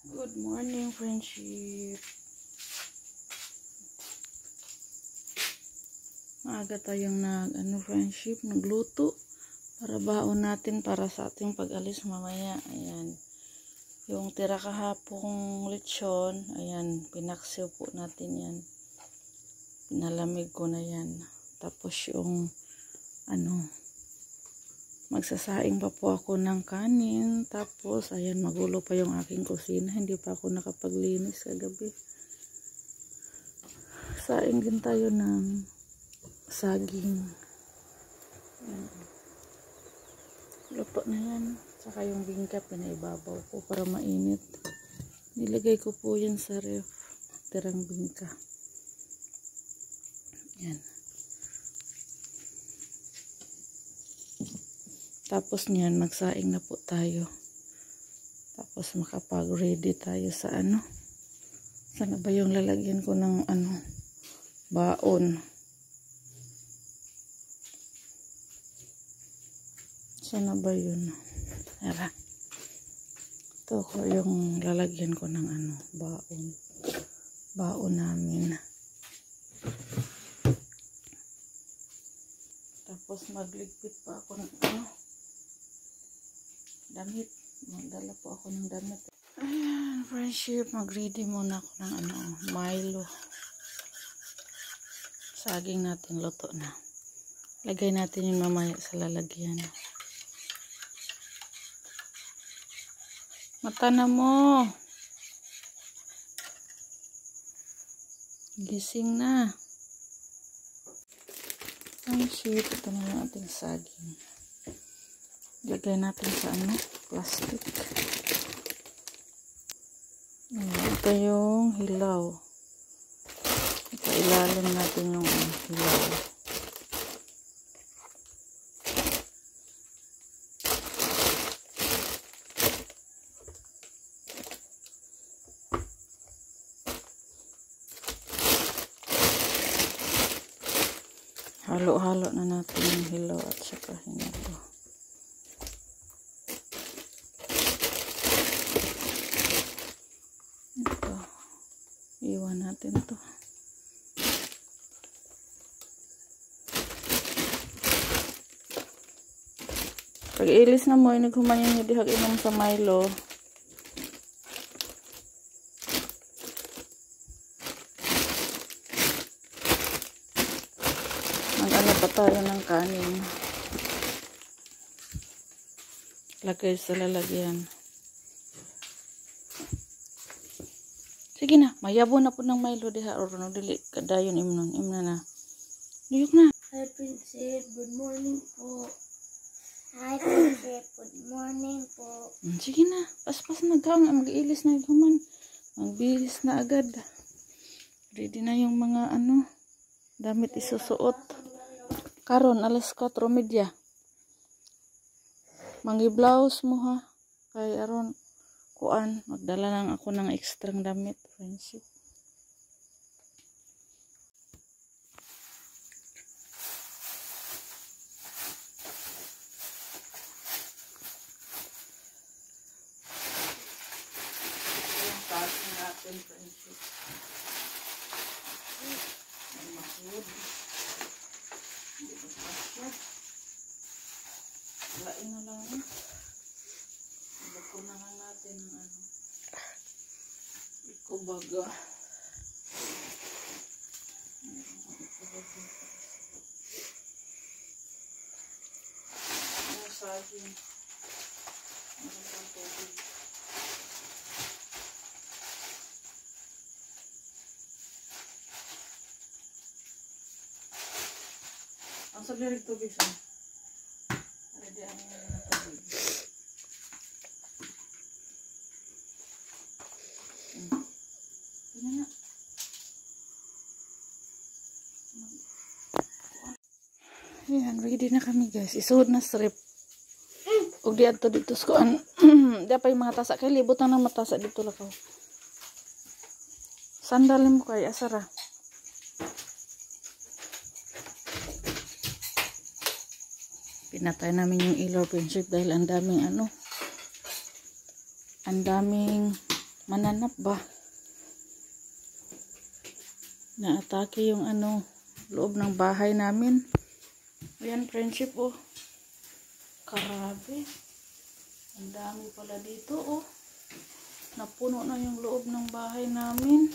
Good morning, friendship. Maaga tayong friendship, nagluto para baon natin para sa ating pag-alis mamaya. Ayan. Yung tira kahapong lechon, ayan, pinaksiw po natin yan. Pinalamig ko na yan. Tapos yung magsasaing pa po ako ng kanin. Tapos, ayan, magulo pa yung aking kusina. Hindi pa ako nakapaglinis kagabi. Saing din tayo ng saging. Ayan. Luto na yan. Saka yung bingka, pinaibabaw ko para mainit. Nilagay ko po yan sa ref. Tirang bingka. Ayan. Tapos niyan, magsaing na po tayo. Tapos makapag-ready tayo sa Sana ba yung lalagyan ko ng baon? Sana ba yun? Tara. Ito ko yung lalagyan ko ng baon. Baon namin. Tapos magligpit pa ako ng damit. Magdala po ako ng damit. Ayan, friendship. Mag-ready muna ako ng Milo. Saging natin luto na. Lagay natin yung mamaya sa lalagyan. Mata na mo. Gising na. Friendship, ito na yung ating saging. Lagay natin sa plastic. Ito yung hilaw. Ito ilalim natin yung hilaw. Halo-halo na natin yung hilaw at saka hinalo. Ito. Iwan natin to. Pag ilis na mo, naghumanyan nyo dihag inom sa Milo. Mag-ano pa tayo ng kanin. Lagay sa lalagyan. Sige na, mayabo na po ng Milo diha or no dili kadayon imnon. Imna na. Diyok na. Hi Princess, good morning po. Hi Princess, good morning po. Sige na, paspas na gang, mag-ilis na human. Magbilis na agad. Ready na yung mga damit isusuot. Karon alas 4:30. Mangi-blouse mo ha. Kay aron kuan, magdala lang ako ng ekstrang damit, friendship. Yung pati natin, friendship. May mahud. Hindi ba pasya? Lain na lang. Bakunahan natin ng ikubaga. Saging. Meron pang tubig. Ang sabi rin tubig siya. Ready ang tubig. Na. Ayan, ready na kami guys. Isuod na strip. Ug di adto dito sa kuan. Dapat yung mga tasa kay libutan ng matasa dito lakaw. Sandal mo kay asara. Pinatay namin yung ilaw, friendship, dahil ang daming mananap ba? Naatake yung loob ng bahay namin. Ayan, friendship, oh. Karabe. Ang dami pala dito, oh. Napuno na yung loob ng bahay namin.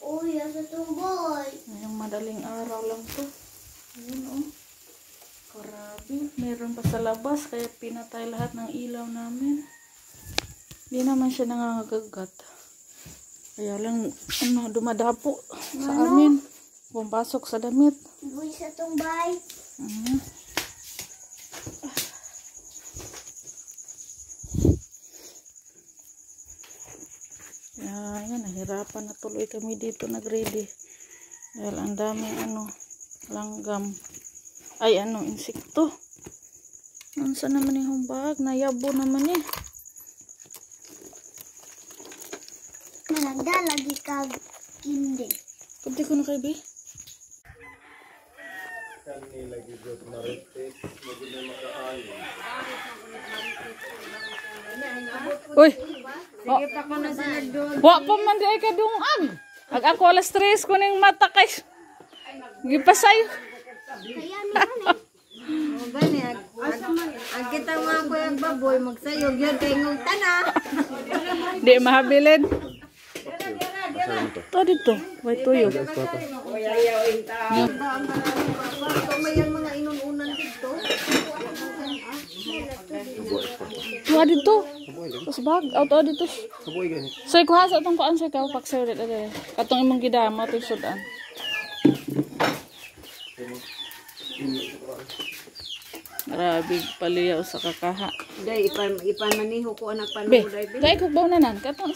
Uy, sa tumboy. Ngayong madaling araw lang to. Ayan, oh. Karabe. Meron pa sa labas, kaya pinatay lahat ng ilaw namin. Hindi naman siya nangangagagat. Kaya lang, dumadapo sa amin. Pumpasok sa damit. Uy, sa tumbay. Yan, nahirapan na tuloy kami dito nag-ready. Dahil ang daming langgam. Ay, insekto. Saan naman yung humbag? Nayabo naman eh. Malagda, lagi kag kindi. Kunti ko na kay Bi. Uy! Wa pa man di ay kadungag. Ag ako alas 3 ko ning mata kay gipasay. Kaya naman O gani, ang kita mga kuyang baboy, magsayog yun kay ngong tana. Di mahabilin. To dito, way tuyo. Ito may yung mga inununan dito. Tuwa dito. Tapos bag, auto dito. Say kuha sa itong kuan say ka pak sir dito. Katong imong gidama to sudan. Grabe paliyaw sa kakaha. Day, ipan maniho ko anak Be, panuday. dai ko ba nanan katong